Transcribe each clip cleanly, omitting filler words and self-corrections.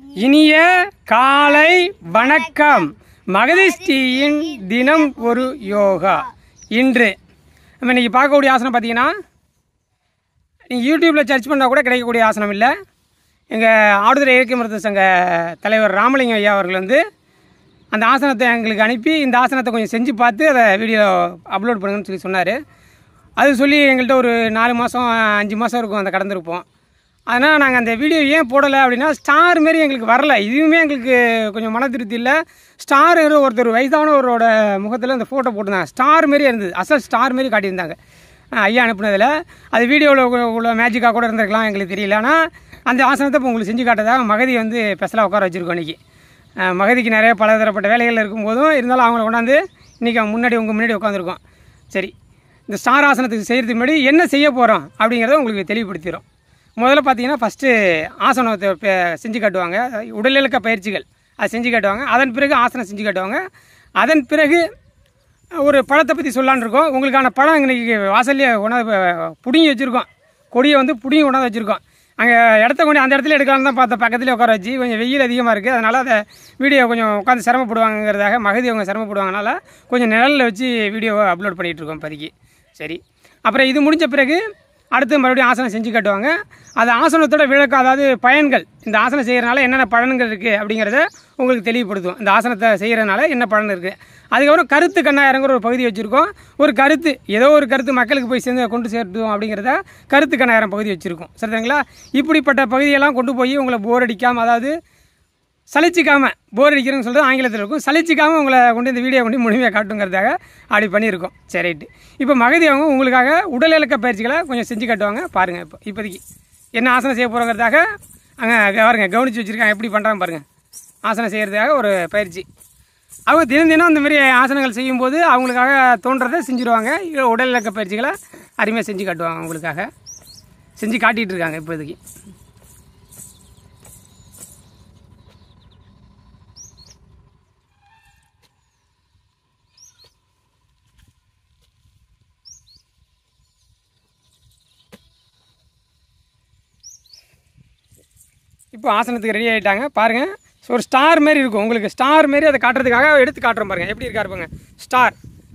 இனிய காலை வணக்கம். மகதிஷ்டியின் தினம் ஒரு யோகா. இன்று நம்ம இன்றைக்கி பார்க்கக்கூடிய ஆசனம் பார்த்தீங்கன்னா, நீங்கள் யூடியூப்பில் சர்ச் பண்ணால் கூட கிடைக்கக்கூடிய ஆசனம் இல்லை. எங்கள் ஆடுதுறை இயற்கை மருத்துவ சங்க தலைவர் ராமலிங்கம் ஐயா அவர்கள் அந்த ஆசனத்தை எங்களுக்கு அனுப்பி இந்த ஆசனத்தை கொஞ்சம் செஞ்சு பார்த்து அதை வீடியோ அப்லோட் பண்ணுங்கன்னு சொல்லி சொன்னார். அது சொல்லி எங்கள்கிட்ட ஒரு 4 மாதம் 5 மாதம் இருக்கும் அந்த கடந்திருப்போம். அதனால் நாங்கள் அந்த வீடியோ ஏன் போடலை அப்படின்னா, ஸ்டார் மாரி எங்களுக்கு வரலை. இதுவுமே எங்களுக்கு கொஞ்சம் மன திருப்தி இல்லை. ஸ்டார் ஒருத்தர் வயதானவரோட முகத்தில் அந்த ஃபோட்டோ போட்டிருந்தாங்க. ஸ்டார் மாரி இருந்தது, அசல் ஸ்டார் மாரி காட்டியிருந்தாங்க ஐயா அனுப்புனதில். அது வீடியோவில் உள்ள மேஜிக்காக கூட இருந்திருக்கலாம், எங்களுக்கு தெரியல. ஆனால் அந்த ஆசனத்தை இப்போ உங்களுக்கு செஞ்சு காட்டுறதாக மகதி ஸ்பெஷலாக உட்கார வச்சுருக்கோம். இன்றைக்கி மகதிக்கு நிறைய பலதரப்பட்ட வேலைகள் இருக்கும்போதும் இருந்தாலும் அவங்கள கொண்டாந்து இன்றைக்கி உங்கள் முன்னாடி உட்காந்துருக்கோம். சரி, இந்த ஸ்டார் ஆசனத்துக்கு செய்கிறதுக்கு முன்னாடி என்ன செய்ய போகிறோம் அப்படிங்கிறத உங்களுக்கு தெளிவுபடுத்திடும். முதல்ல பார்த்தீங்கன்னா, ஃபஸ்ட்டு ஆசனத்தை செஞ்சு காட்டுவாங்க. உடல் இயக்க பயிற்சிகள் அதை செஞ்சு காட்டுவாங்க. அதன் பிறகு ஆசனம் செஞ்சு காட்டுவாங்க. அதன் பிறகு ஒரு பழத்தை பற்றி சொல்லலான்னு இருக்கோம். உங்களுக்கான பழம் இன்றைக்கி வாசல்லையே கொண்டாந்து பிடுங்கி வச்சுருக்கோம். கொடியை பிடுங்கி கொண்டாந்து வச்சுருக்கோம். அங்கே இடத்த கொஞ்சம் அந்த இடத்துல எடுக்கலான்னு தான் பார்த்தா, பக்கத்துலேயே உட்கார வச்சு கொஞ்சம் வெயில் அதிகமாக இருக்குது. அதனால் அதை வீடியோ கொஞ்சம் உட்காந்து சிரமப்படுவாங்கிறதாக மகதி சிரமப்படுவாங்கனால கொஞ்சம் நிழலில் வச்சு வீடியோவை அப்லோட் பண்ணிகிட்ருக்கோம் இப்போதைக்கு. சரி, அப்புறம் இது முடிஞ்ச பிறகு அடுத்து மறுபடியும் ஆசனம் செஞ்சு காட்டுவாங்க. அது ஆசனத்தோட விளக்கம், அதாவது பயன்கள், இந்த ஆசனம் செய்கிறனால என்னென்ன பலன்கள் இருக்குது அப்படிங்கிறத உங்களுக்கு தெளிவுபடுத்தும். இந்த ஆசனத்தை செய்கிறனால என்ன பலன் இருக்குது. அதுக்கப்புறம் கருத்து கண்ணாயிரங்கிற ஒரு பகுதி வச்சுருக்கோம். ஒரு கருத்து, ஏதோ ஒரு கருத்து மக்களுக்கு போய் கொண்டு சேர்த்தோம் அப்படிங்கிறத கருத்து கண்ணாயிரம் பகுதி வச்சுருக்கோம். சரிங்களா? இப்படிப்பட்ட பகுதியெல்லாம் கொண்டு போய் உங்களை போர் அடிக்காமல், அதாவது சலிச்சிக்காமல், போர் அடிக்கிறேன்னு சொல்கிறது ஆங்கிலத்தில் இருக்கும், சலிச்சிக்காமல் உங்களை இந்த வீடியோ முழுமையாக காட்டுங்கிறதாக அப்படி பண்ணியிருக்கோம். சரி, ரைட்டு. இப்போ மகதி உங்களுக்காக உடல் இயக்க பயிற்சிகளை கொஞ்சம் செஞ்சு காட்டுவாங்க. பாருங்கள். இப்போதைக்கு என்ன ஆசனம் செய்ய போகிறோங்கிறதாக அங்கே பாருங்க, கவனித்து வச்சுருக்காங்க. எப்படி பண்ணுறாங்க பாருங்கள். ஆசனம் செய்கிறதுக்காக ஒரு பயிற்சி. அவங்க தினம் அந்த மாதிரி ஆசனங்கள் செய்யும்போது அவங்களுக்காக தோன்றதை செஞ்சுருவாங்க. உடல் இயக்க பயிற்சிகளை அருமையாக செஞ்சு காட்டுவாங்க. அவங்களுக்காக செஞ்சு காட்டிகிட்டு இருக்காங்க இப்போதைக்கு. இப்போ ஆசனத்துக்கு ரெடி ஆகிட்டாங்க. பாருங்கள், ஒரு ஸ்டார் மாரி இருக்கும். உங்களுக்கு ஸ்டார் மாரி அதை காட்டுறதுக்காக எடுத்து காட்டுறோம். பாருங்கள் எப்படி இருக்கா இருப்பாங்க ஸ்டார்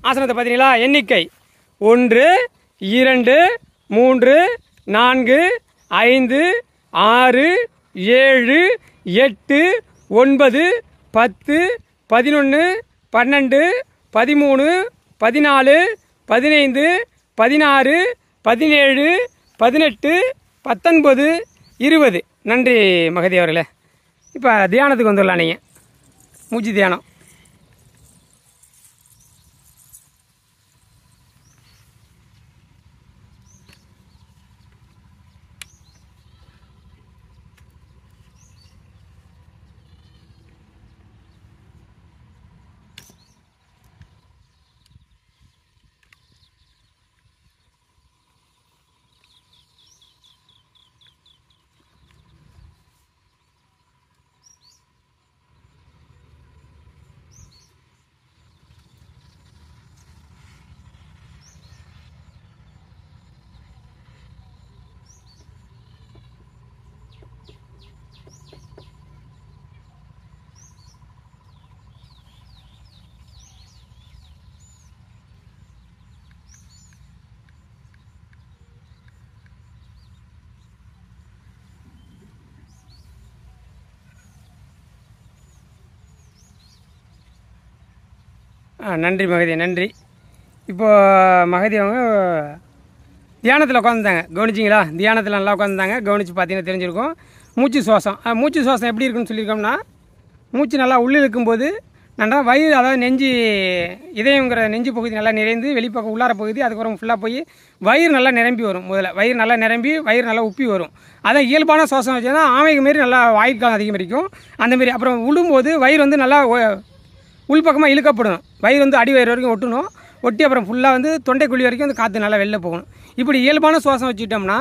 ஆசனத்தை. பார்த்தீங்களா? எண்ணிக்கை 1 2 3 4 5 6 7 8 9 10 11 12 13 14 15 16 17 18 19 20. நன்றி மகதி அவர்களே. இப்போ தியானத்துக்கு வந்துடலாம். நீங்கள் மூச்சு தியானம். நன்றி மகதி, நன்றி. இப்போது மகதி தியானத்தில் உட்காந்துருந்தாங்க. கவனிச்சிங்களா? தியானத்தில் நல்லா உட்காந்துருந்தாங்க. கவனித்து பார்த்தீங்கன்னா தெரிஞ்சிருக்கும். மூச்சு சுவாசம் எப்படி இருக்குன்னு சொல்லியிருக்கோம்னா, மூச்சு நல்லா உள்ளே இருக்கும்போது நல்லா வயிறு, அதாவது இதயங்கிற நெஞ்சு பகுதி நல்லா நிறைந்து வெளிப்பக்கம் உள்ளார பகுதி, அதுக்கப்புறம் ஃபுல்லாக போய் வயிறு நல்லா நிரம்பி வரும். முதல்ல வயிறு நல்லா நிரம்பி வயிறு நல்லா உப்பி வரும். அதை இயல்பான சுவாசம் வச்சுன்னா ஆமைக்கு மாரி நல்லா ஆயுட்காலம் அதிகமாகிருக்கும். அந்தமாரி அப்புறம் விடும்போது வயிறு நல்லா உள்பக்கமாக இழுக்கப்படணும். வயிறு அடி வயிறு வரைக்கும் ஒட்டி அப்புறம் ஃபுல்லாக தொண்டைக்குழி வரைக்கும் காற்று நல்லா வெளில போகணும். இப்படி இயல்பான சுவாசம் வச்சுக்கிட்டோம்னா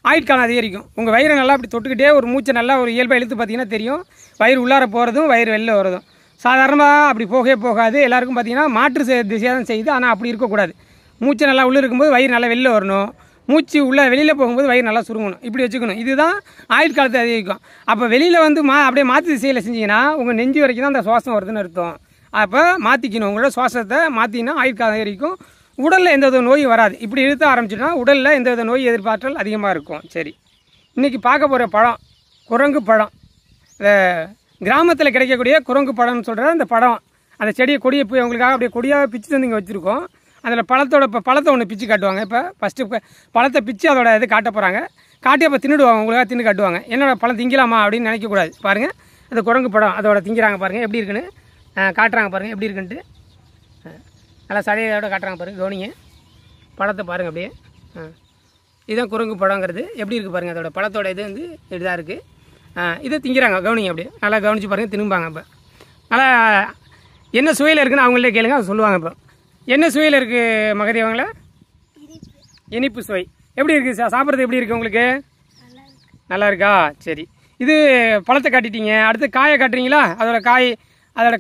ஆயுட்காலம் அதிகரிக்கும். உங்கள் வயிறை நல்லா அப்படி தொட்டுக்கிட்டே ஒரு மூச்சை நல்லா ஒரு இயல்பாக இழுத்து பார்த்தீங்கன்னா தெரியும், வயிறு உள்ளார போகிறதும் வயிறு வெளில வரதும். சாதாரணமாக அப்படி போகாது. எல்லாருக்கும் பார்த்தீங்கன்னா மாற்று திசையாக தான் செய்யுது. ஆனால் அப்படி இருக்கக்கூடாது. மூச்சை நல்லா உள்ளே இருக்கும்போது வயிறு நல்லா வெளில வரணும். மூச்சு உள்ளே வெளியில் போகும்போது வயிறு நல்லா சுருங்கணும், இப்படி வச்சுக்கணும். இதுதான் ஆயுள் காலத்தை அதிகரிக்கும். அப்போ வெளியில் வந்து அப்படியே மாற்று திசையில் செஞ்சீங்கன்னா உங்கள் நெஞ்சு வரைக்கும் தான் அந்த சுவாசம் வருதுன்னு அர்த்தம். அப்போ மாற்றிக்கணும், உங்களோட சுவாசத்தை மாற்றினா ஆயுள் காலம் அதிகரிக்கும், உடலில் எந்தவித நோய் வராது. இப்படி இழுத்த ஆரம்பிச்சுன்னா உடலில் எந்தவித நோய் எதிர்பார்த்தல் அதிகமாக இருக்கும். சரி, இன்றைக்கி பார்க்க போகிற பழம் குரங்கு பழம். இந்த கிராமத்தில் கிடைக்கக்கூடிய குரங்கு பழம்னு சொல்கிற அந்த பழம், அந்த செடியை கொடியை போய் உங்களுக்காக அப்படியே கொடியாக பிச்சு தந்து இங்கே வச்சுருக்கோம். அதில் பழத்தை ஒன்று பிச்சு காட்டுவாங்க. இப்போ ஃபஸ்ட்டு பழத்தை பிச்சு அதோட இது காட்ட போகிறாங்க. காட்டி அப்போ தின்னுடுவாங்க, உங்களுக்காக தின்னு காட்டுவாங்க. என்னோட பழம் திங்கலாமா அப்படின்னு நினைக்கக்கூடாது. பாருங்கள், அந்த குரங்கு பழம் அதோட திங்கிறாங்க பாருங்கள், எப்படி இருக்குன்னு காட்டுறாங்க பாருங்கள், எப்படி இருக்குன்ட்டு நல்லா சதையோட காட்டுறாங்க பாருங்கள். கவனிங்க, பழத்தை பாருங்கள் அப்படியே. இதுதான் குரங்கு பழங்கிறது, எப்படி இருக்குது பாருங்கள். அதோட பழத்தோட இது வந்து இதுதான் இருக்குது. இதை திங்கிறாங்க, கவனிங்க அப்படியே நல்லா கவனித்து பாருங்கள், தின்னும்பாங்க. இப்போ நல்லா என்ன சுவையில் இருக்குன்னு அவங்கள்ட்ட கேளுங்க, அதை சொல்லுவாங்க. இப்போ என்ன சுவையில் இருக்குது மகதி அவங்கள? இனிப்பு சுவை. எப்படி இருக்குது சாப்பிட்றது? எப்படி இருக்குது உங்களுக்கு? நல்லா இருக்கா? சரி, இது பழத்தை காட்டிட்டீங்க, அடுத்து காயை காட்டுறீங்களா? அதோட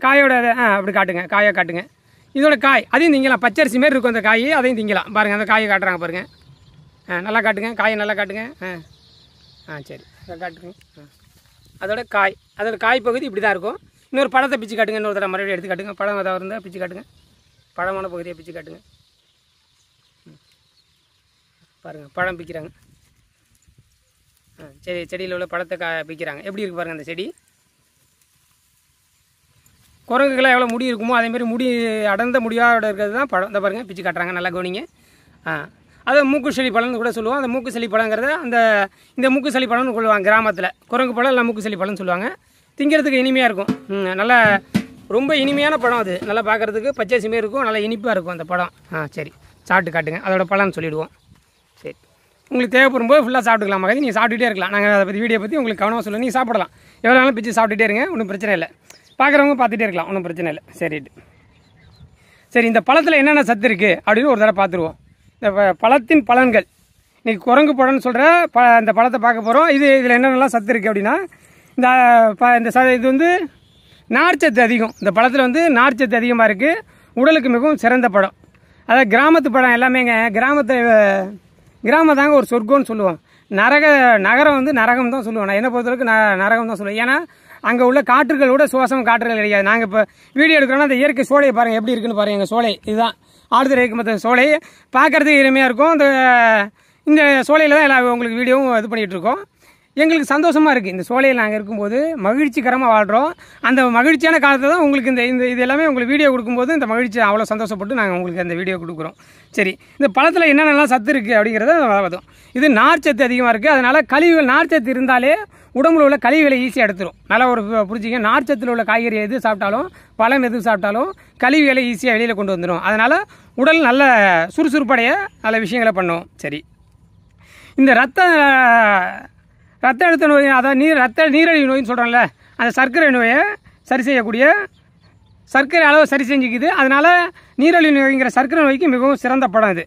காயோட அப்படி காட்டுங்க, காயை காட்டுங்க. இதோட காய் அதையும் திங்கலாம், பச்சரிசி மாரி இருக்கும் அந்த காய், அதையும் திங்கலாம். பாருங்கள், அந்த காயை காட்டுறாங்க பாருங்கள். நல்லா காட்டுங்க, காயை நல்லா காட்டுங்க. சரி, அதை காட்டுங்க. அதோட காய் பகுதி இப்படி தான் இருக்கும். இன்னொரு பழத்தை பிச்சு காட்டுங்க, இன்னொரு தடவை மறுபடியும் எடுத்து காட்டுங்க. பழம் ஏதாவது இருந்தால் பிச்சு காட்டுங்க, பழமான பகுதியை பிச்சு காட்டுங்க. பாருங்கள், பழம் பிக்கிறாங்க. செடியில் உள்ள பழத்தை பிக்கிறாங்க. எப்படி இருக்குது பாருங்கள் அந்த செடி. குரங்குகளாக எவ்வளோ முடி இருக்குமோ அதேமாரி முடி அடர்ந்த முடியோட இருக்கிறது தான் பழம். இந்த பாருங்கள், பிச்சு காட்டுறாங்க, நல்லா கவனிங்க. அது மூக்கு செளி பழம்னு கூட சொல்லுவோம். அந்த மூக்கு செளி பழங்கிறத இந்த மூக்கு செளி பழம்னு சொல்லுவாங்க கிராமத்தில். குரங்கு பழம் இல்லை மூக்கு செளி பழம்னு சொல்லுவாங்க. திங்கிறதுக்கு இனிமையாக இருக்கும், நல்லா ரொம்ப இனிமையான பழம். அது நல்லா பார்க்குறதுக்கு பச்சரிசிமே இருக்கும், நல்லா இனிப்பாக இருக்கும் அந்த பழம். சரி, சாப்பிட்டு காட்டுங்க, அதோட பழம்னு சொல்லிவிடுவோம். சரி, உங்களுக்கு தேவைப்படும் போது ஃபுல்லாக சாப்பிட்டுக்கலாம் மகதி, நீங்கள் சாப்பிட்டுட்டே இருக்கலாம். நாங்கள் அதை பற்றி வீடியோ பற்றி உங்களுக்கு கவனமாக சொல்லுவோம். நீங்கள் சாப்பிடலாம், எவ்வளோ நாளும் பிச்சு சாப்பிட்டுட்டே இருங்க, ஒன்றும் பிரச்சனை இல்லை. பார்க்குறவங்க பார்த்துட்டே இருக்கலாம், ஒன்றும் பிரச்சனை இல்லை. சரி, இந்த பழத்தில் என்னென்ன சத்து இருக்குது அப்படின்னு ஒரு தடவை பார்த்துருவோம். இந்த பழத்தின் பலன்கள். இன்றைக்கி குரங்கு பழம்னு சொல்கிற இந்த பழத்தை பார்க்க போகிறோம். இதில் என்னென்னலாம் சத்து இருக்குது அப்படின்னா, இது வந்து நார்ச்சத்து அதிகம். இந்த பழத்தில் வந்து நார்ச்சத்து அதிகமாக இருக்குது, உடலுக்கு மிகவும் சிறந்த பழம். அதாவது கிராமத்து பழம் எல்லாமேங்க, கிராமம் தாங்க ஒரு சொர்க்கம்னு சொல்லுவோம். நகரம் வந்து நரகம் தான் சொல்லுவோம். நான் என்ன பொறுத்தளவுக்கு நரகம் தான் சொல்லுவேன். ஏன்னா அங்கே உள்ள காற்றுகளோட சுவாசம் காற்றுகள் கிடையாது. நாங்கள் இப்போ வீடியோ எடுக்கிறோன்னா அந்த இயற்கை சோலையை பாருங்கள், எப்படி இருக்குன்னு பாருங்கள். எங்கள் சோலை இதுதான், ஆடுதுறை மற்ற சோலை பார்க்குறதுக்கு இனிமையாக இருக்கும். இந்த சோலையில் தான் எல்லா உங்களுக்கு வீடியோவும் இது பண்ணிகிட்ருக்கோம். எங்களுக்கு சந்தோஷமாக இருக்குது. இந்த சோலையில் நாங்கள் இருக்கும்போது மகிழ்ச்சிகரமாக வாழ்கிறோம். அந்த மகிழ்ச்சியான காலத்தில் தான் உங்களுக்கு இது எல்லாமே உங்களுக்கு வீடியோ கொடுக்கும்போது இந்த மகிழ்ச்சி அவ்வளோ சந்தோஷப்பட்டு நாங்கள் உங்களுக்கு அந்த வீடியோ கொடுக்குறோம். சரி, இந்த பழத்தில் என்னென்னலாம் சத்து இருக்குது அப்படிங்கிறத பார்த்தோம். இது நார்ச்சத்து அதிகமாக இருக்குது. அதனால் கழிவுகள், நார்ச்சத்து இருந்தாலே உடம்புல உள்ள கழிவுகளை ஈஸியாக எடுத்துரும். நல்லா ஒரு புரிஞ்சிங்க, நார்ச்சத்தில் உள்ள காய்கறி எது சாப்பிட்டாலும் பழம் எது சாப்பிட்டாலும் கழிவுகளை ஈஸியாக வெளியில் கொண்டு வந்துடும். அதனால் உடல் நல்ல சுறுசுறுப்படைய நல்ல விஷயங்களை பண்ணும். சரி, இந்த ரத்த அழுத்த நோய், அதாவது நீரிழிவு நோயின்னு சொல்கிறோம்ல, அந்த சர்க்கரை நோயை சரி செய்யக்கூடிய, சர்க்கரை அளவு சரி செஞ்சுக்குது. அதனால் நீரிழிவு நோய்ங்கிற சர்க்கரை நோய்க்கு மிகவும் சிறந்த பழம் இது.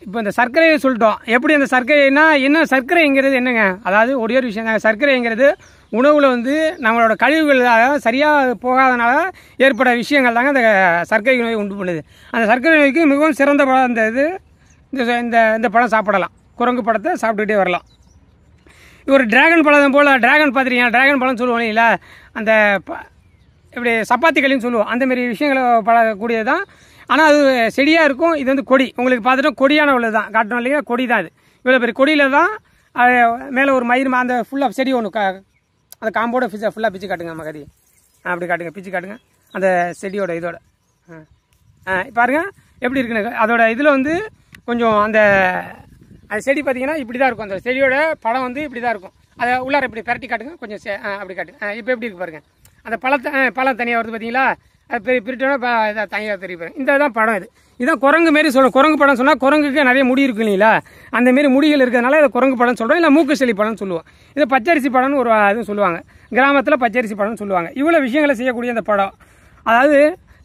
இப்போ இந்த சர்க்கரையை சொல்லிட்டோம். எப்படி அந்த சர்க்கரைனா என்ன? சர்க்கரைங்கிறது என்னங்க? அதாவது ஒரே ஒரு விஷயம் தாங்க. சர்க்கரைங்கிறது உணவில் வந்து நம்மளோட கழிவுகள் சரியாக போகாதனால ஏற்பட விஷயங்கள் தாங்க அந்த சர்க்கரை நோயை உண்டு பண்ணுது. அந்த சர்க்கரை நோய்க்கு மிகவும் சிறந்த பழம் இந்த இது. இந்த பழம் சாப்பிடலாம், குரங்கு பழத்தை சாப்பிட்டுக்கிட்டே வரலாம். ஒரு டிராகன் பழம் போல், டிராகன் பார்த்துருக்கீங்க, டிராகன் பழம் சொல்லுவோம் இல்லைங்களா, அந்த இப்படி சப்பாத்திகளின்னு சொல்லுவோம். அந்தமாரி விஷயங்களை பழக்கூடியது தான். ஆனால் அது செடியாக இருக்கும். இது வந்து கொடி, உங்களுக்கு பார்த்துட்டோம் கொடியான உள்ளது தான் காட்டணும் இல்லையா, கொடி தான் இது. இவ்வளோ பெரிய கொடியில் தான் மேலே ஒரு மயிர் அந்த ஃபுல்லாக செடி ஒன்று அந்த காம்போட ஃபுல்லாக பிச்சு காட்டுங்க மகதி. அப்படி காட்டுங்க, பிச்சு காட்டுங்க அந்த செடியோட இதோட. பாருங்கள் எப்படி இருக்குன்னு. அதோட இதில் வந்து கொஞ்சம் அந்த செடி பார்த்தீங்கன்னா இப்படி தான் இருக்கும். அந்த செடியோட பழம் வந்து இப்படி தான் இருக்கும். அதை உள்ளார இப்படி பரட்டி காட்டுங்க கொஞ்சம். அப்படி காட்டுங்க. இப்போ எப்படி இருக்கு பாருங்கள். அந்த பழம் தனியாக வருது பார்த்தீங்களா, அது பிரிட்டோன்னா இதை தனியாக தெரியும். இந்த தான் படம். இதுதான் குரங்கு மாரி சொல்கிறோம். குரங்கு படம் சொன்னால் குரங்குக்கு நிறைய முடி இருக்கு இல்லைங்களா, அந்தமாரி முடிகள் இருக்கிறதுனால இதை குரங்கு படம் சொல்கிறோம். இல்லை மூக்கு செளி படம்னு சொல்லுவோம். இது பச்சரிசி படம்னு ஒரு இதுவும் சொல்லுவாங்க. கிராமத்தில் பச்சரிசி படம்னு சொல்லுவாங்க. இவ்வளோ விஷயங்களை செய்யக்கூடிய அந்த படம், அதாவது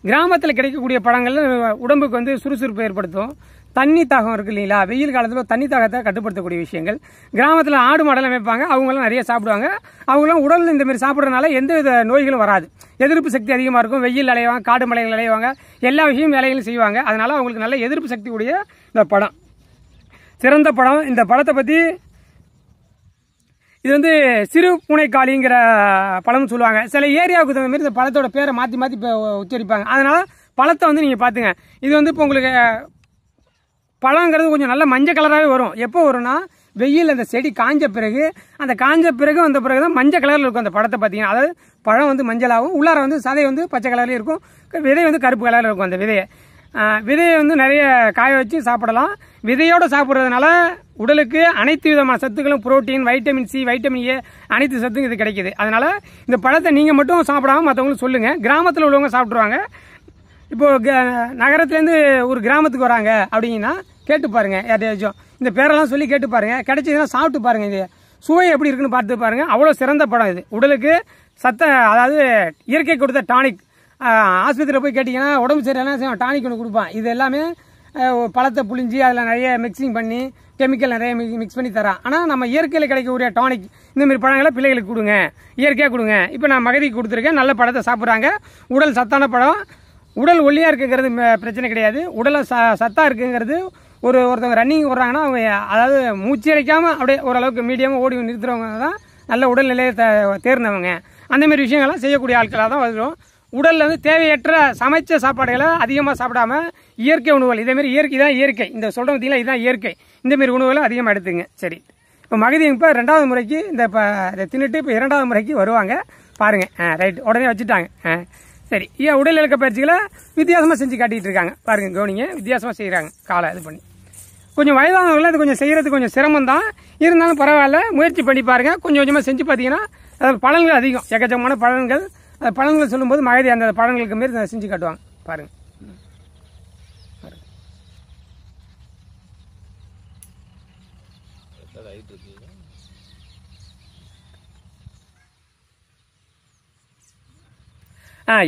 கிராமத்தில் கிடைக்கக்கூடிய பழங்கள் உடம்புக்கு வந்து சுறுசுறுப்பு ஏற்படுத்தும், தண்ணி தாகம் இருக்கு இல்லைங்களா, வெயில் காலத்தில் தண்ணி தாகத்தை கட்டுப்படுத்தக்கூடிய விஷயங்கள். கிராமத்தில் ஆடு மாடெல்லாம் வைப்பாங்க, அவங்களும் நிறைய சாப்பிடுவாங்க. அவங்களும் உடல் இந்த மாதிரி சாப்பிட்றதுனால எந்த வித நோய்களும் வராது. எதிர்ப்பு சக்தி அதிகமாக இருக்கும். வெயில் அலைவாங்க, காடு மலைகள் அலைவாங்க, எல்லா விஷயம் வேலைகளும் செய்வாங்க. அதனால அவங்களுக்கு நல்ல எதிர்ப்பு சக்தி உடைய இந்த படம் சிறந்த படம். இந்த படத்தை பற்றி இது வந்து சிறு பூனைக்காளிங்கிற பழம்னு சொல்லுவாங்க. சில ஏரியாவுக்கு தகுந்த மாதிரி இந்த பழத்தோட பேரை மாற்றி மாற்றி இப்போ உச்சரிப்பாங்க. அதனால் பழத்தை வந்து நீங்கள் பார்த்துங்க. இது வந்து இப்போ உங்களுக்கு பழங்கிறது கொஞ்சம் நல்ல மஞ்சள் கலராகவே வரும். எப்போ வரும்னா வெயில் அந்த செடி காஞ்ச பிறகு, அந்த காஞ்ச பிறகு வந்த பிறகு தான் மஞ்சள் கலரில் இருக்கும் அந்த பழத்தை பார்த்தீங்கன்னா. அதாவது பழம் வந்து மஞ்சளாகவும், உள்ளார வந்து சதை வந்து பச்சை கலர்லேயும் இருக்கும், விதை வந்து கருப்பு கலரில் இருக்கும். அந்த விதையை வந்து நிறைய காய வச்சு சாப்பிடலாம். விதையோடு சாப்பிட்றதுனால உடலுக்கு அனைத்து விதமான சத்துக்களும், protein, vitamin C, vitamin A, அனைத்து சத்தும் இது கிடைக்குது. அதனால இந்த பழத்தை நீங்கள் மட்டும் சாப்பிடாம மற்றவங்களுக்கு சொல்லுங்கள். கிராமத்தில் உள்ளவங்க சாப்பிட்ருவாங்க. இப்போது நகரத்துலேருந்து ஒரு கிராமத்துக்கு வராங்க அப்படின்னா கேட்டு பாருங்கள், யார்ட்டையாச்சும் இந்த பேரெல்லாம் சொல்லி கேட்டு பாருங்கள். கிடைச்சதுன்னா சாப்பிட்டு பாருங்கள். இது சுவை எப்படி இருக்குன்னு பார்த்து பாருங்கள். அவ்வளோ சிறந்த படம் இது. உடலுக்கு அதாவது இயற்கை கொடுத்த டானிக். ஆஸ்பத்திரியில் போய் கேட்டிங்கன்னா உடம்பு சரியில்லைன்னா டானிக் ஒன்று கொடுப்பான். இது எல்லாமே பழத்தை புளிஞ்சு அதில் நிறைய மிக்சிங் பண்ணி கெமிக்கல் நிறைய மிக்ஸ் பண்ணி தரான். ஆனால் நம்ம இயற்கையில் கிடைக்கக்கூடிய டானிக் இந்தமாரி பழங்களை பிள்ளைகளுக்கு கொடுங்க, இயற்கையாக கொடுங்க. இப்போ நான் மகதிக்கு கொடுத்துருக்கேன், நல்ல பழத்தை சாப்பிட்றாங்க. உடல் சத்தான பழம். உடல் ஒல்லியாக இருக்குங்கிறது பிரச்சனை கிடையாது. உடலை சத்தாக இருக்குங்கிறது ஒருத்தவங்க ரன்னிங் ஓடுறாங்கன்னா அவங்க அதாவது மூச்சு அடைக்காமல் அப்படியே ஓரளவுக்கு மீடியமாக ஓடி நிறுத்துறவங்க தான் நல்ல உடல்நிலையை தேர்ந்தவங்க. அந்தமாரி விஷயங்கள்லாம் செய்யக்கூடிய ஆட்களாக தான் வரும். உடலில் வந்து தேவையற்ற சமைச்ச சாப்பாடுகளை அதிகமாக சாப்பிடாம இயற்கை உணவுகள், இதேமாரி இயற்கை தான் இயற்கை. இந்த சொல்கிற பார்த்தீங்களா, இதுதான் இயற்கை. இந்தமாரி உணவுகளை அதிகமாக எடுத்துங்க. சரி, இப்போ மகதி இப்போ 2வது முறைக்கு இதை தின்னுட்டு இப்போ 2வது முறைக்கு வருவாங்க பாருங்கள். ரைட், உடனே வச்சுட்டாங்க. சரி, உடல் இழக்க பயிற்சிகளை வித்தியாசமாக செஞ்சு காட்டிகிட்டு இருக்காங்க பாருங்கள். கவனிங்க, வித்தியாசமாக செய்கிறாங்க. காலை இது பண்ணி கொஞ்சம் வயதானவர்கள் அது கொஞ்சம் செய்கிறது கொஞ்சம் சிரமம் தான், இருந்தாலும் பரவாயில்ல, முயற்சி பண்ணி பாருங்கள். கொஞ்சம் கொஞ்சமாக செஞ்சு பார்த்தீங்கன்னா அதாவது பலன்கள் அதிகம், எக்கச்சக்கமான பலன்கள். அந்த பழங்களை சொல்லும்போது மகதி அந்த பழங்களுக்கு மாரி செஞ்சு காட்டுவாங்க பாருங்க.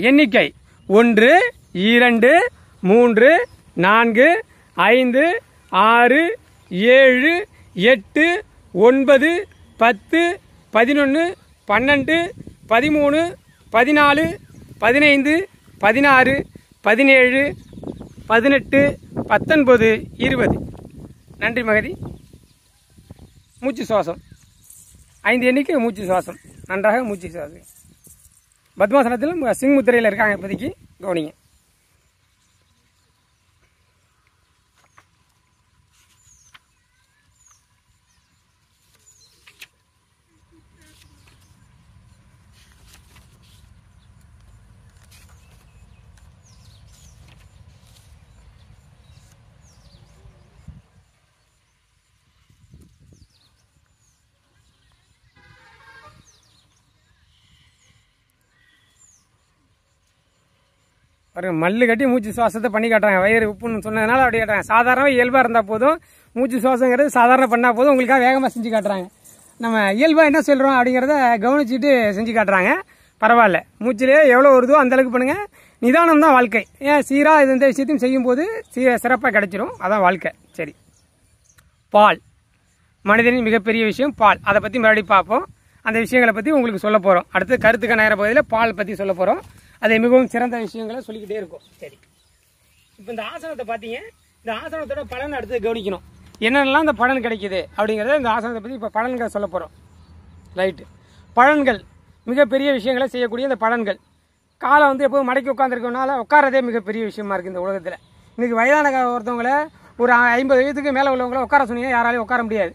எண்ணிக்கை 1 2 3 4 5 6 7 8 9 10 11 12 13 14 15 16 17 18 19 20. நன்றி மகதி. மூச்சு சுவாசம் 5 எண்ணிக்கை மூச்சு சுவாசம். நன்றாக மூச்சு சுவாசம். பத்மாசனத்தில் சிங் முத்திரையில் இருக்காங்க இப்போதைக்கு. கவனிங்க. மல்லு கட்டி மூச்சு சுவாசத்தை பண்ணி காட்டுறாங்க. வயிறு உப்புன்னு சொன்னதுனால அப்படி காட்டுறாங்க. சாதாரணமாக இயல்பாக இருந்தால் போதும், மூச்சு சுவாசங்கிறது சாதாரண பண்ணால் போதும், உங்களுக்காக வேகமாக செஞ்சு காட்டுறாங்க. நம்ம இயல்பாக என்ன சொல்கிறோம் அப்படிங்கிறத கவனிச்சுட்டு செஞ்சு காட்டுறாங்க. பரவாயில்ல, மூச்சிலே எவ்வளோ வருதோ அந்தளவுக்கு பண்ணுங்கள். நிதானம் தான் வாழ்க்கை. ஏன் சீராக இது இந்த விஷயத்தையும் செய்யும்போது சிறப்பாக கிடைச்சிரும். அதான் வாழ்க்கை. சரி, பால் மனிதனின் மிகப்பெரிய விஷயம் பால். அதை பற்றி மறுபடியும் பார்ப்போம். அந்த விஷயங்களை பற்றி உங்களுக்கு சொல்ல போகிறோம். அடுத்து கருத்துக்க நேர பகுதியில் பால் பற்றி சொல்ல போகிறோம். அதை மிகவும் சிறந்த விஷயங்களை சொல்லிக்கிட்டே இருக்கும். சரி, இப்போ இந்த ஆசனத்தை பார்த்தீங்க. இந்த ஆசனத்தோட பலன் அடுத்து கவனிக்கணும். என்னென்னலாம் இந்த பலன் கிடைக்குது அப்படிங்கிறத இந்த ஆசனத்தை பற்றி இப்போ பலன்களை சொல்ல போகிறோம். ரைட்டு, பலன்கள் மிகப்பெரிய விஷயங்களை செய்யக்கூடிய இந்த பலன்கள். காலை வந்து எப்போதும் மடக்கி உட்காந்துருக்கனால உட்காரதே மிகப்பெரிய விஷயமா இருக்குது இந்த உலகத்தில். இன்றைக்கி வயதான ஒருத்தவங்களை ஒரு 50 வயதுக்கு மேலே உள்ளவங்களை உட்கார சொன்னீங்கன்னா யாராலையும் உட்கார முடியாது,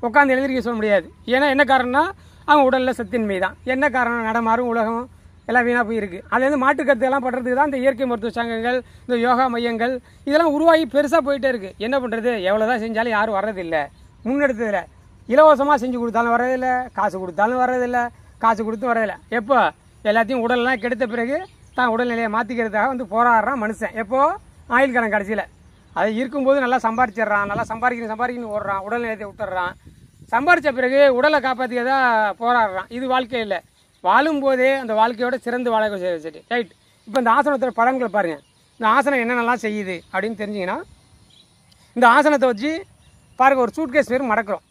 உட்காந்து எழுந்திரிக்க சொல்ல முடியாது. ஏன்னா என்ன காரணம்னா அவங்க உடலில் சத்தின்மை தான். என்ன காரணம்? நடமாறும் உலகம் எல்லாம் வீணாக போயிருக்கு. அதுலேருந்து மாட்டுக்கருத்துக்கெல்லாம் பண்ணுறதுக்கு தான் இந்த இயற்கை மருத்துவ சங்கங்கள், இந்த யோகா மையங்கள் இதெல்லாம் உருவாகி பெருசாக போயிட்டே இருக்குது. என்ன பண்ணுறது? எவ்வளோ தான் செஞ்சாலும் யாரும் வர்றதில்லை. முன்னெடுத்ததில்லை. இலவசமாக செஞ்சு கொடுத்தாலும் வர்றதில்லை, காசு கொடுத்தாலும் வர்றதில்லை, காசு கொடுத்து வர்றதில்லை. எப்போ எல்லாத்தையும் உடலெல்லாம் கெடுத்த பிறகு தான் உடல்நிலையை மாற்றிக்கிறதுக்காக வந்து போராடுறான் மனுஷன். எப்போது? ஆயுள் கடன் கடைசியில். அது இருக்கும்போது நல்லா சம்பாரிச்சிடுறான், நல்லா சம்பாதிக்கணும் ஓடுறான், உடல்நிலையத்தை விட்டுடுறான். சம்பாரித்த பிறகு உடலை காப்பாற்றியதா போராடுறான். இது வாழ்க்கை இல்லை. வாழும்போதே அந்த வாழ்க்கையோட சிறந்து வாழ சரி. ரைட், இப்போ இந்த ஆசனத்தோட பலன்கள் பாருங்கள். இந்த ஆசனம் என்னென்னலாம் செய்யுது அப்படின்னு தெரிஞ்சிங்கன்னா, இந்த ஆசனத்தை வச்சு பாருங்கள், ஒரு சூட்கேஸ் மாரி மடக்கிறோம்,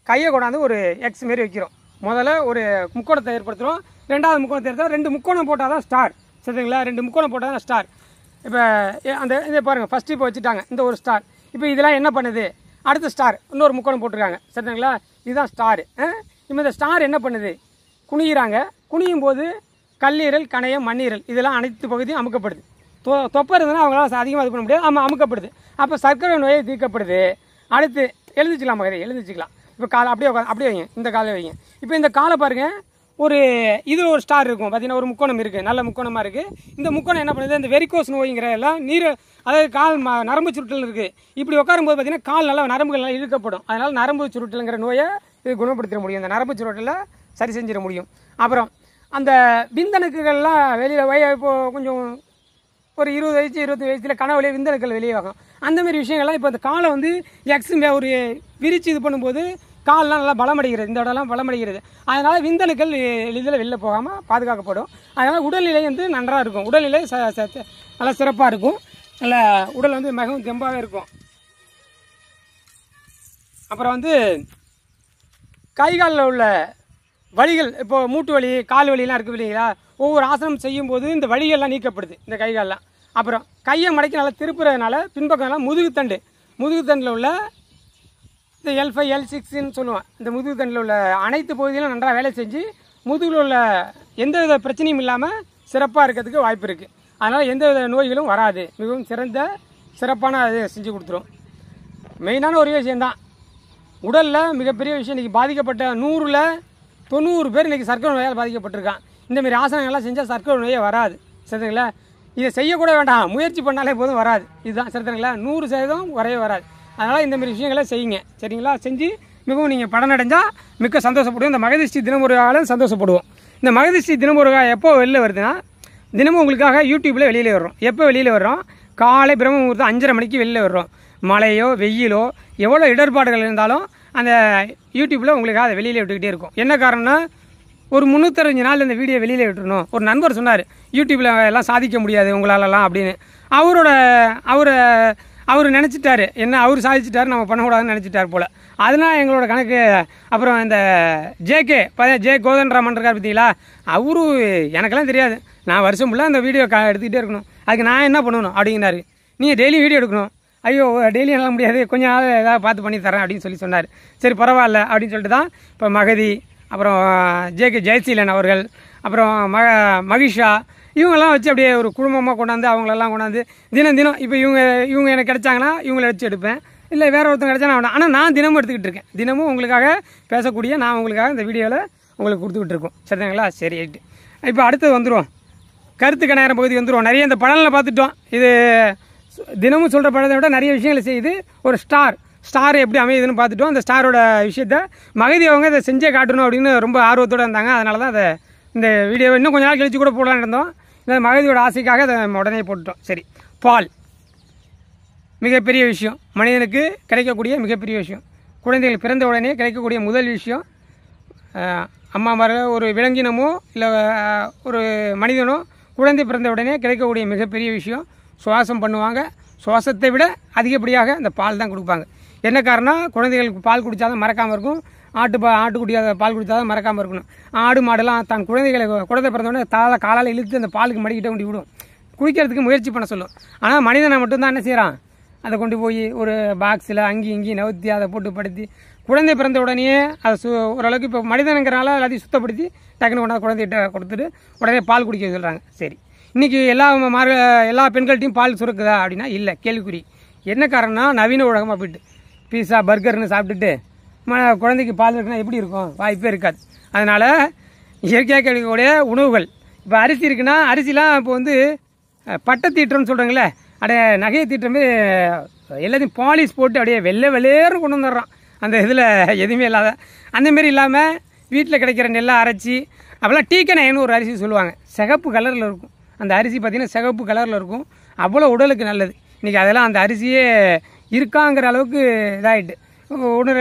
கையை கொண்டாந்து ஒரு எக்ஸ் மாரி வைக்கிறோம். முதல்ல ஒரு முக்கோணத்தை ஏற்படுத்துகிறோம், ரெண்டாவது முக்கோணத்தை எடுத்தால் 2 முக்கோணம் போட்டால் தான் ஸ்டார். சரிங்களா? 2 முக்கோணம் போட்டால் தான் ஸ்டார். இப்போ அந்த இதை பாருங்கள், ஃபஸ்ட்டு இப்போ வச்சுட்டாங்க இந்த ஒரு ஸ்டார். இப்போ இதெல்லாம் என்ன பண்ணுது? அடுத்த ஸ்டார் இன்னொரு முக்கோணம் போட்டிருக்காங்க. சரிங்களா? இதுதான் ஸ்டாரு. இப்போ இந்த ஸ்டார் என்ன பண்ணுது? குனிகிறாங்க. குனியும் போது கல்லீரல், கணையம், மண்ணீரல் இதெல்லாம் அனைத்து பகுதியும் அமுக்கப்படுது. தொப்பை இருந்ததுன்னா அவங்களால அதிகமாக இது பண்ண முடியாது, அமுக்கப்படுது. அப்போ சர்க்கரை நோயை தீர்க்கப்படுது. அடுத்து எழுந்திச்சிக்கலாம் மகரே, எழுந்திச்சிக்கலாம். இப்போ காலை அப்படியே வைங்க, இந்த காலை வைங்க. இப்போ இந்த காலை பாருங்கள், இது ஒரு ஸ்டார் இருக்கும் பார்த்தீங்கன்னா, ஒரு முக்கோணம் இருக்குது, நல்ல முக்கோணமாக இருக்குது. இந்த முக்கோணம் என்ன பண்ணுது? இந்த வெரிகோஸ் நோய்ங்கிற எல்லாம் அதாவது கால் நரம்பு சுருட்டல் இருக்குது. இப்படி உட்காரும்போது பார்த்தீங்கன்னா கால் நல்லா நரம்புகள் நல்லா இழுக்கப்படும். அதனால் நரம்பு சுருட்டலுங்கிற நோயை இது குணப்படுத்த முடியும், இந்த நரம்பு சுருட்டலை சரி செஞ்சிட முடியும். அப்புறம் அந்த விந்தணுக்கள்லாம் வெளியில் இப்போது கொஞ்சம் ஒரு 20 வயசு 25 வயசில் கனவுலேயே விந்தணுக்கள் வெளியே ஆகும். அந்தமாரி விஷயங்கள்லாம் இப்போ அந்த காலை வந்து ஒரு விரித்து இது பண்ணும்போது கால்லாம் நல்லா பலமடைகிறது, இந்த இடம்லாம் பலமடைகிறது. அதனால் விந்தணுக்கள் எளிதில் வெளில போகாமல் பாதுகாக்கப்படும். அதனால் உடல்நிலை வந்து நன்றாக இருக்கும், உடல்நிலை நல்லா சிறப்பாக இருக்கும், நல்லா உடல் வந்து மிகவும் தெம்பாகவே இருக்கும். அப்புறம் வந்து கை காலில் உள்ள வலிகள், இப்போ மூட்டு வலி, கால் வலிலாம் இருக்குது இல்லைங்களா? ஒவ்வொரு ஆசனம் செய்யும்போது இந்த வலிகள்லாம் நீக்கப்படுது, இந்த கை கால்லாம். அப்புறம் கையை மடக்கி நல்லா திருப்புறதுனால பின்பக்கம் முதுகுத்தண்டில் உள்ள இந்த L5 L6ன்னு சொல்லுவோம், இந்த முதுகுத்தண்டில் உள்ள அனைத்து பகுதியிலும் நன்றாக வேலை செஞ்சு முதுகில் உள்ள எந்தவித பிரச்சனையும் இல்லாமல் சிறப்பாக இருக்கிறதுக்கு வாய்ப்பு இருக்குது. அதனால் எந்தவித நோய்களும் வராது, மிகவும் சிறப்பான இது செஞ்சு கொடுத்துரும். மெயினான ஒரு விஷயந்தான், உடலில் மிகப்பெரிய விஷயம். இன்றைக்கி பாதிக்கப்பட்ட 100ல் 90 பேர் இன்றைக்கி சர்க்கரை நோயால் பாதிக்கப்பட்டிருக்கான். இந்தமாரி ஆசனங்கள்லாம் செஞ்சால் சர்க்கரை நோயே வராது. சரிங்களா? இதை செய்யக்கூட வேண்டாம், முயற்சி பண்ணாலே போதும் வராது. இதுதான் சரிங்களா? 100% வரவே வராது. அதனால் இந்தமாரி விஷயங்களை செய்யுங்க. சரிங்களா? செஞ்சு மிகவும் நீங்கள் பலனடைஞ்சால் மிக்க சந்தோஷப்படுவோம். இந்த மகதிஷ்டி தினமுருகாலும் சந்தோஷப்படுவோம். இந்த மகதிஷ்டி தினமுருகா எப்போ வெளில வருதுன்னா, தினமும் உங்களுக்காக யூடியூப்பில் வெளியில் வர்றோம். எப்போ வெளியில் வர்றோம்? காலை பிரம்ம முகூர்த்தம் 5:30 மணிக்கு வெளியில் வர்றோம். மழையோ வெயிலோ எவ்வளோ இடர்பாடுகள் இருந்தாலும் அந்த யூடியூப்பில் உங்களுக்காக அதை வெளியில் விட்டுக்கிட்டே இருக்கும். என்ன காரணம்னா, ஒரு 365 நாள் இந்த வீடியோ வெளியில் விட்டுருணும். ஒரு நண்பர் சொன்னார், யூடியூப்பில் எல்லாம் சாதிக்க முடியாது உங்களாலலாம் அப்படின்னு. அவர் நினச்சிட்டாரு, என்ன அவர் சாதிச்சிட்டாரு, நம்ம பண்ணக்கூடாதுன்னு நினச்சிட்டார் போல். அதனால் எங்களோட கணக்கு. அப்புறம் இந்த ஜே கோதண்டராமன் இருக்கார் பார்த்தீங்களா, அவரு எனக்கெல்லாம் தெரியாது, நான் வருஷம் ஃபுல்லாக அந்த வீடியோ எடுத்துக்கிட்டே இருக்கணும், அதுக்கு நான் என்ன பண்ணணும் அப்படிங்கிறாரு. நீங்கள் டெய்லியும் வீடியோ எடுக்கணும். ஐயோ டெய்லி எல்லாம் முடியாது, கொஞ்சம் நாள் ஏதாவது பார்த்து பண்ணி தரேன் அப்படின்னு சொன்னார். சரி பரவாயில்ல அப்படின்னு சொல்லிட்டு தான் இப்போ மகதி, அப்புறம் ஜெயசீலன் அவர்கள், அப்புறம் மகிஷா, இவங்கெல்லாம் வச்சு அப்படியே ஒரு குடும்பமாக கொண்டாந்து அவங்களெல்லாம் கொண்டாந்து தினம் இப்போ இவங்க எனக்கு கிடைச்சாங்கன்னா இவங்கள வச்சு எடுப்பேன், இல்லை வேறு ஒருத்தங்க கிடைச்சா நான். ஆனால் நான் தினமும் எடுத்துக்கிட்டு இருக்கேன், தினமும் உங்களுக்காக பேசக்கூடிய நான் உங்களுக்காக இந்த வீடியோவில் உங்களுக்கு கொடுத்துக்கிட்டு இருக்கோம். சரிங்களா? சரி ரைட்டு. இப்போ அடுத்தது வந்துடுவோம், கருத்துக்கு நேரம் பகுதி வந்துடுவோம். நிறைய இந்த படங்களை பார்த்துட்டோம். இது தினமும் சொல்கிற படத்தை விட நிறைய விஷயங்களை செய்யுது. ஒரு ஸ்டார் எப்படி அமையுதுன்னு பார்த்துட்டோம். அந்த ஸ்டாரோட விஷயத்த மகதி அவங்க இதை செஞ்சே காட்டணும் அப்படின்னு ரொம்ப ஆர்வத்தோடு இருந்தாங்க. அதனால தான் அதை இந்த வீடியோவை இன்னும் கொஞ்சம் நாள் கழிச்சு கூட போடலான்னு இருந்தோம். இந்த மகதியோட ஆசைக்காக அதை உடனே போட்டுட்டோம். சரி, பால் மிகப்பெரிய விஷயம், மனிதனுக்கு கிடைக்கக்கூடிய மிகப்பெரிய விஷயம். குழந்தைகள் பிறந்த உடனே கிடைக்கக்கூடிய முதல் விஷயம், அம்மாமார்கள் ஒரு விலங்கினமோ இல்லை ஒரு மனிதனோ குழந்தை பிறந்த உடனே கிடைக்கக்கூடிய மிகப்பெரிய விஷயம் சுவாசம் பண்ணுவாங்க. சுவாசத்தை விட அதிகப்படியாக இந்த பால் தான் கொடுப்பாங்க. என்ன காரணம்? குழந்தைகளுக்கு பால் குடித்தா தான் மறக்காமல் இருக்கும். ஆட்டுக்குட்டியாக பால் குடித்தா தான் மறக்காமல் இருக்கணும். ஆடு மாடெல்லாம் தன் குழந்தை பிறந்தோடனே காலால் இழுத்து அந்த பாலுக்கு மடிக்கிட்ட கொண்டு விடும், குடிக்கிறதுக்கு முயற்சி பண்ண சொல்லும். ஆனால் மனிதனை மட்டும்தான் என்ன செய்கிறான், அதை கொண்டு போய் ஒரு பாக்ஸில் இங்கேயும் நவுத்தி அதை போட்டு படுத்தி குழந்தை பிறந்த உடனே அதை ஓரளவுக்கு இப்போ மனிதனுங்கிறனால எல்லாத்தையும் சுத்தப்படுத்தி டக்குன்னு கொண்டாந்து குழந்தைகிட்ட கொடுத்துட்டு உடனே பால் குடிக்க சொல்கிறாங்க. சரி, இன்றைக்கி எல்லா பெண்கள்ட்டையும் பால் சுரக்குதா அப்படின்னா இல்லை, கேள்விக்குறி. என்ன காரணம்னா, நவீன உலகமாக போயிட்டு பீஸா பர்கர்னு சாப்பிட்டுட்டு குழந்தைக்கு பால் இருக்குன்னா எப்படி இருக்கும்? வாய்ப்பே இருக்காது. அதனால் இயற்கையாக கிடைக்கக்கூடிய உணவுகள், இப்போ அரிசி இருக்குன்னா அரிசிலாம் இப்போ வந்து பட்டத்தீட்டுறோன்னு சொல்கிறாங்களே, அப்படியே நகையை தீட்டுறமே எல்லாத்தையும் பாலிஷ் போட்டு அப்படியே வெள்ளேறும் கொண்டு வந்துடுறான். அந்த இதில் எதுவுமே இல்லாத அந்தமாரி இல்லாமல் வீட்டில் கிடைக்கிற நெல்லை அரைச்சி, அப்போல்லாம் டீக்கணைன்னு ஒரு அரிசி சொல்லுவாங்க, சிகப்பு கலரில் இருக்கும். அந்த அரிசி பார்த்திங்கன்னா சிகப்பு கலரில் இருக்கும், அவ்வளோ உடலுக்கு நல்லது. இன்றைக்கி அதெல்லாம் அந்த அரிசியே இருக்காங்கிற அளவுக்கு இதாகிட்டு. ஒன்று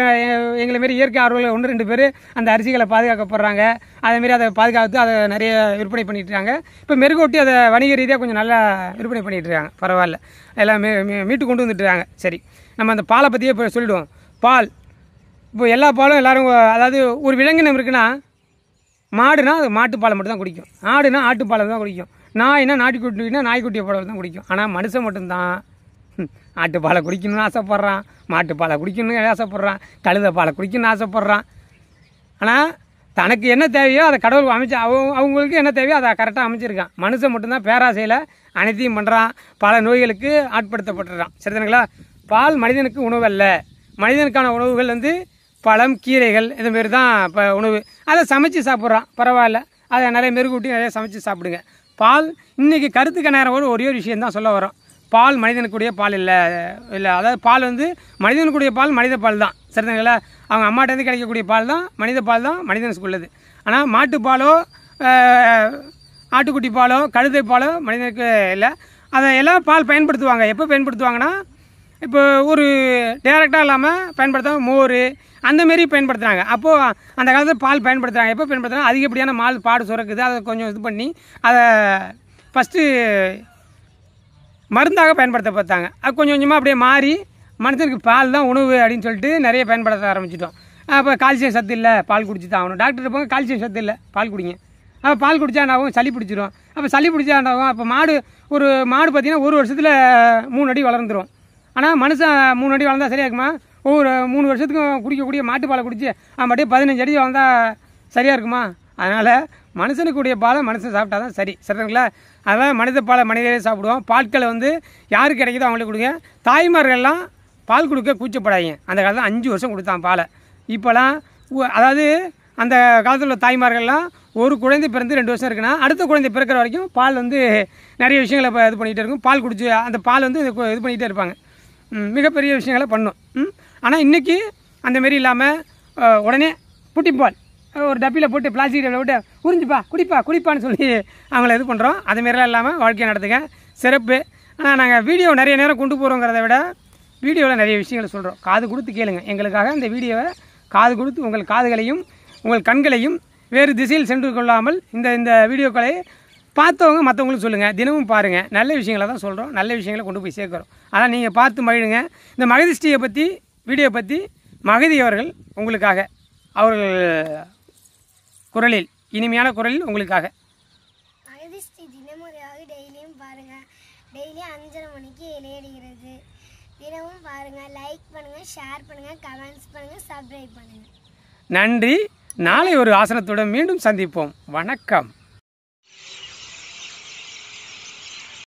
எங்களை மாரி இயற்கை ஆர்வலர்கள் 1-2 பேர் அந்த அரிசிகளை பாதுகாக்கப்படுறாங்க. அதேமாரி அதை பாதுகாத்து அதை நிறைய விற்பனை பண்ணிட்டுருக்காங்க. இப்போ மெருகூட்டி அதை வணிக ரீதியாக கொஞ்சம் நல்லா விற்பனை பண்ணிகிட்ருக்காங்க. பரவாயில்ல, எல்லாம் மீட்டு கொண்டு வந்துட்டுருக்காங்க. சரி, நம்ம அந்த பாலை பற்றியே இப்போ சொல்லிவிடுவோம். பால் இப்போ எல்லா பாலும் எல்லோரும், அதாவது ஒரு விலங்கினம் இருக்குன்னா, மாடுனா அது மாட்டுப்பாலை மட்டும் தான் குடிக்கும், ஆடுனா ஆட்டுப்பாலை தான் குடிக்கும், நாய்னா நாட்டுக்குட்டினா நாய்க்குட்டியை பாலை தான் குடிக்கும். ஆனால் மனுஷன் மட்டும்தான் ஆட்டுப்பாலை குடிக்கணும்னு ஆசைப்பட்றான், மாட்டுப்பாலை குடிக்கணும்னு ஆசைப்பட்றான், கழுதை பாலை குடிக்கணும்னு ஆசைப்பட்றான். ஆனால் தனக்கு என்ன தேவையோ அதை கடவுள் அமைச்சு அவங்களுக்கு என்ன தேவையோ அதை கரெக்டாக அமைச்சிருக்கான். மனுஷன் மட்டும்தான் பேராசையில் அனைத்தையும் பண்ணுறான், பல நோய்களுக்கு ஆட்படுத்தப்பட்டுறான். சரிதானுங்களா? பால் மனிதனுக்கு உணவு அல்ல. மனிதனுக்கான உணவுகள் வந்து பழம், கீரைகள், இதுமாரி தான் இப்போ உணவு. அதை சமைச்சு சாப்பிட்றான், பரவாயில்ல, அதை நிறைய மெருகூட்டி நிறைய சமைச்சு சாப்பிடுங்க. பால் இன்றைக்கி கருத்துக்க நேரம் ஒரே ஒரு விஷயம் தான் சொல்ல வரோம். பால் மனிதனுக்குரிய பால் இல்லை, அதாவது பால் வந்து மனிதனுக்குரிய பால் மனித பால் தான். சரிதாங்களா? அவங்க அம்மாட்டேருந்து கிடைக்கக்கூடிய பால் தான் மனித பால் தான் மனிதனுக்கு உள்ளது. ஆனால் மாட்டுப்பாலோ ஆட்டுக்குட்டி பாலோ கழுதை பாலோ மனிதனுக்கு இல்லை. அதை எல்லாம் பால் பயன்படுத்துவாங்க. எப்போ பயன்படுத்துவாங்கன்னா, இப்போ ஒரு டேரெக்டாக இல்லாமல் பயன்படுத்தாம மோர் அந்தமாரி பயன்படுத்துகிறாங்க. அப்போது அந்த காலத்தில் பால் பயன்படுத்துகிறாங்க. எப்போ பயன்படுத்துகிறாங்க? அதிகப்படியான பாடு சுரக்குது, அதை கொஞ்சம் இது பண்ணி அதை ஃபஸ்ட்டு மருந்தாக பயன்படுத்த பார்த்தாங்க. அது கொஞ்சம் கொஞ்சமாக அப்படியே மாறி மனுஷனுக்கு பால் தான் உணவு அப்படின்னு சொல்லிட்டு நிறைய பயன்படுத்த ஆரம்பிச்சிட்டோம். அப்போ கால்சியம் சத்து இல்லை, பால் குடிச்சு தான் ஆகணும். டாக்டர் இருப்பாங்க, கால்சியம் சத்து இல்லை, பால் குடிங்க. அப்போ பால் குடித்தா என்னாகும்? சளி பிடிச்சிடும். அப்போ சளி பிடிச்சா என்னாகும்? அப்போ ஒரு மாடு பார்த்திங்கன்னா 1 வருஷத்தில் 3 அடி வளர்ந்துடும். ஆனால் மனுஷன் 3 அடி வளர்ந்தால் சரியாக இருக்குமா? ஒவ்வொரு 3 வருஷத்துக்கும் குடிக்கக்கூடிய மாட்டுப்பாலை குடிச்சு அப்படியே 15 அடி வளர்ந்தால் சரியாக இருக்குமா? அதனால் மனுஷனுக்குரிய பாலை மனுஷன் சாப்பிட்டா தான் சரி. சரிங்களா? அதனால் மனித பாலை மனிதரே சாப்பிடுவோம். பால்களை வந்து யாருக்கு கிடைக்குதோ அவங்களுக்கு கொடுங்க. தாய்மார்கள்லாம் பால் கொடுக்க கூச்சப்படாதீங்க. அந்த காலத்தில் 5 வருஷம் கொடுத்தான் பாலை. இப்போலாம் அதாவது அந்த காலத்தில் உள்ள தாய்மார்கள்லாம் ஒரு குழந்தை பிறந்து 2 வருஷம் இருக்குன்னா அடுத்த குழந்தை பிறக்கிற வரைக்கும் பால் வந்து நிறைய விஷயங்களை இப்போ இது பண்ணிகிட்டே இருக்கும். பால் குடிச்சு அந்த பால் வந்து இது பண்ணிகிட்டே இருப்பாங்க. மிகப்பெரிய விஷயங்களை பண்ணும். ஆனால் இன்றைக்கி அந்தமாரி இல்லாமல் உடனே புட்டிப்பால் ஒரு டப்பியில் போட்டு பிளாஸ்டிக் டப்பில் போட்டு உறிஞ்சிப்பா குடிப்பான்னு சொல்லி அவங்கள இது பண்ணுறோம். அதுமாரிலாம் இல்லாமல் வாழ்க்கையை நடத்துங்க. சிறப்பு. ஆனால் நாங்கள் வீடியோ நிறைய நேரம் கொண்டு போகிறோங்கிறத விட வீடியோவில் நிறைய விஷயங்களை சொல்கிறோம். காது கொடுத்து கேளுங்க. எங்களுக்காக இந்த வீடியோவை காது கொடுத்து உங்கள் காதுகளையும் உங்கள் கண்களையும் வேறு திசையில் சென்று கொள்ளாமல் இந்த வீடியோக்களை பார்த்தவங்க மற்றவங்களும் சொல்லுங்கள். தினமும் பாருங்கள். நல்ல விஷயங்களை தான் சொல்கிறோம், நல்ல விஷயங்களை கொண்டு போய் சேர்க்குறோம். அதான் நீங்கள் பார்த்து மகிழுங்க. இந்த மகதிஷ்டியை பற்றி வீடியோ பற்றி மகதி அவர்கள் உங்களுக்காக அவர்கள் குரலில் இனிமையான குரலில் உங்களுக்காக மகதிஷ்டி தினமுறையாக டெய்லியும் பாருங்கள். டெய்லி 5:30 மணிக்கு வெளியிடுகிறது. தினமும் பாருங்கள். லைக் பண்ணுங்கள், ஷேர் பண்ணுங்கள், கமெண்ட்ஸ் பண்ணுங்கள், சப்ஸ்கிரைப் பண்ணுங்கள். நன்றி. நாளை ஒரு ஆசனத்துடன் மீண்டும் சந்திப்போம். வணக்கம்.